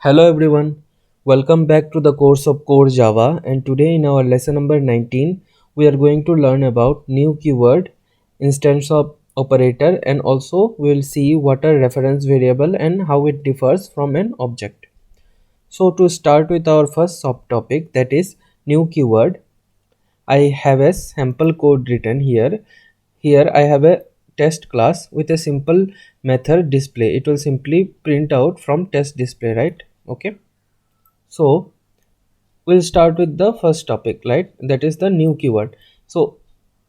Hello everyone, welcome back to the course of Core Java, and today in our lesson number 19 we are going to learn about new keyword, instance of operator, and also we will see what are reference variable and how it differs from an object. So to start with our first subtopic, that is new keyword, I have a sample code written here. Here I have a test class with a simple method display. It will simply print out from test display, right? Okay. So we'll start with the first topic, right? That is the new keyword. So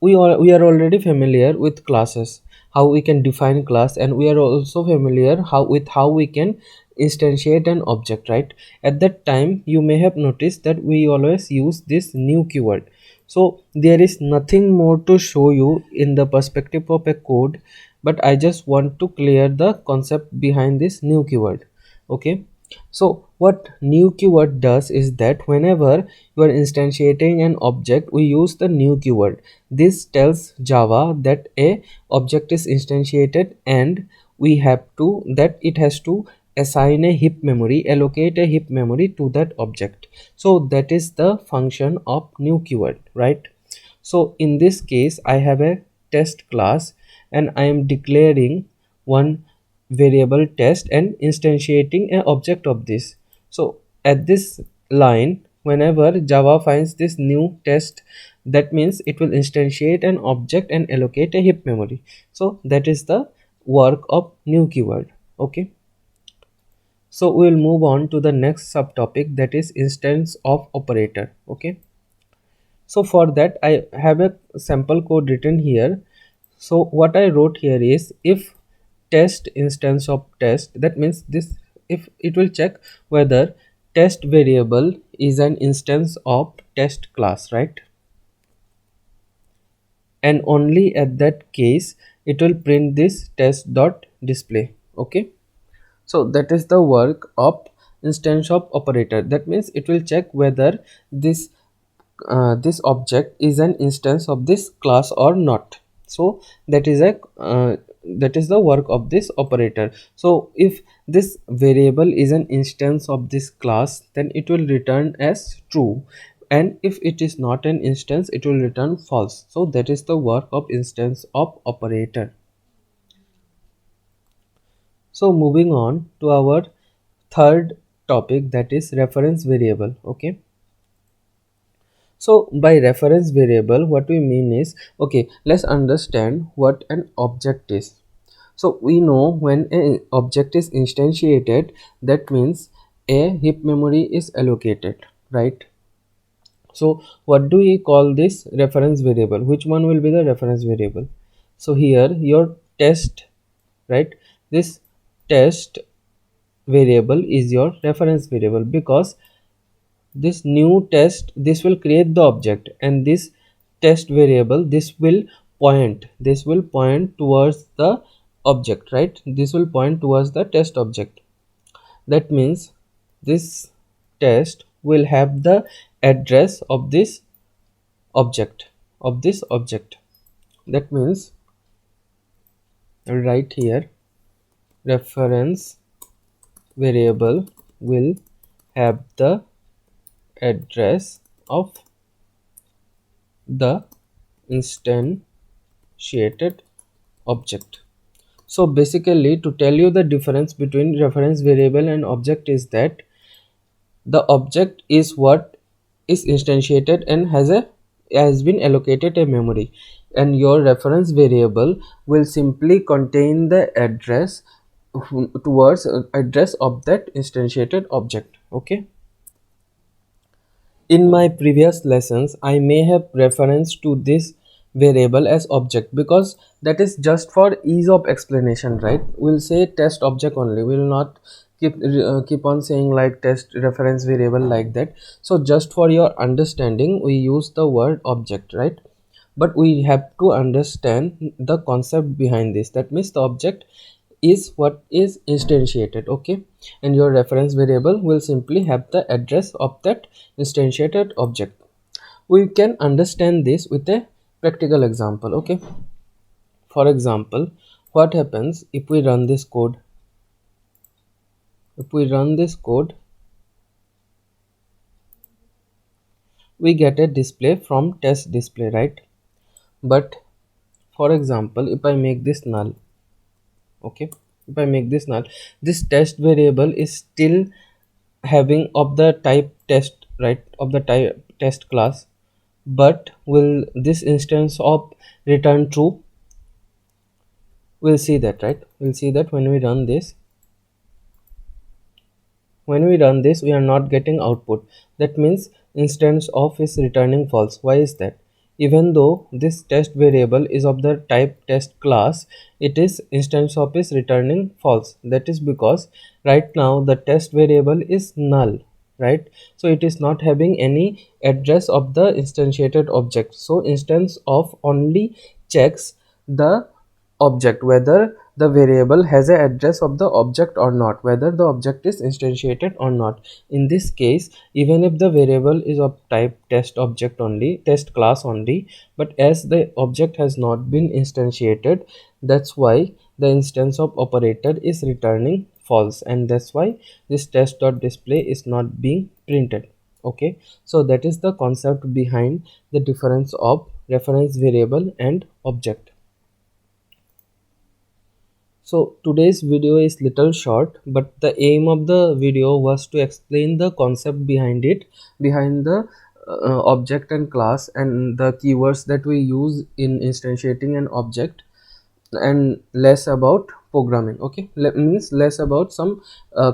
we are already familiar with classes, how we can define class, and we are also familiar how we can instantiate an object, right? At that time you may have noticed that we always use this new keyword. So there is nothing more to show you in the perspective of a code, but I just want to clear the concept behind this new keyword. Okay. So what new keyword does is that whenever you are instantiating an object, we use the new keyword. This tells Java that a object is instantiated and we have to that it has to assign a heap memory, allocate a heap memory to that object. So that is the function of new keyword, right? So in this case I have a test class and I am declaring one variable test and instantiating an object of this. So at this line, whenever Java finds this new test, that means it will instantiate an object and allocate a heap memory. So that is the work of new keyword. Okay. So we will move on to the next subtopic, that is instance of operator. Okay. So for that I have a sample code written here. So what I wrote here is, if test instance of test, that means this, if it will check whether test variable is an instance of test class, right? And only at that case it will print this test dot display. Okay. So that is the work of instance of operator. That means it will check whether this object is an instance of this class or not. So that is the work of this operator. So if this variable is an instance of this class, then it will return as true, and if it is not an instance, it will return false. So that is the work of instance of operator. So moving on to our third topic, that is reference variable. Okay. So by reference variable, what we mean is, okay, let's understand what an object is. So we know when an object is instantiated, that means a heap memory is allocated, right? So what do we call this reference variable? Which one will be the reference variable? So here your test, right? This test variable is your reference variable, because this new test, this will create the object, and this test variable, this will point towards the object, right? This will point towards the test object. That means this test will have the address of this object. That means right here, reference variable will have the address of the instantiated object. So basically, to tell you the difference between reference variable and object is that the object is what is instantiated and has been allocated a memory, and your reference variable will simply contain the address towards address of that instantiated object. Okay. In my previous lessons, I may have reference to this variable as object, because that is just for ease of explanation, right? We'll say test object only. We will not keep on saying like test reference variable like that. So just for your understanding, we use the word object, right? But we have to understand the concept behind this. That means the object is what is instantiated. Okay. And your reference variable will simply have the address of that instantiated object. We can understand this with a practical example. Okay. For example, what happens if we run this code? If we run this code, we get a display from test display, right? But for example, if I make this null, okay, if I make this null, this test variable is still having of the type test, right, of the type test class, but will this instance of return true? We'll see that, right? We'll see that when we run this. When we run this, we are not getting output. That means instance of is returning false. Why is that? Even though this test variable is of the type test class, it is instance of is returning false. That is because right now the test variable is null, right? So it is not having any address of the instantiated object. So instance of only checks the object whether the variable has a address of the object or not, whether the object is instantiated or not. In this case, even if the variable is of type test object only, test class only, but as the object has not been instantiated, that's why the instance of operator is returning false, and that's why this test.display is not being printed. Okay, so that is the concept behind the difference of reference variable and object. So today's video is little short, but the aim of the video was to explain the concept behind it, behind the object and class and the keywords that we use in instantiating an object, and less about programming. Okay, means less about some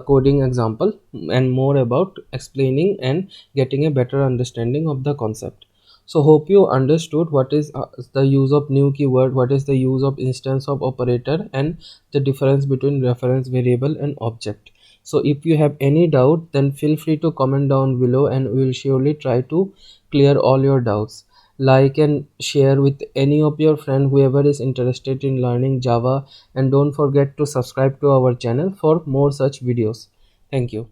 coding example and more about explaining and getting a better understanding of the concept. So hope you understood what is the use of new keyword, what is the use of instance of operator, and the difference between reference variable and object. So if you have any doubt, then feel free to comment down below and we will surely try to clear all your doubts. Like and share with any of your friend whoever is interested in learning Java, and don't forget to subscribe to our channel for more such videos. Thank you.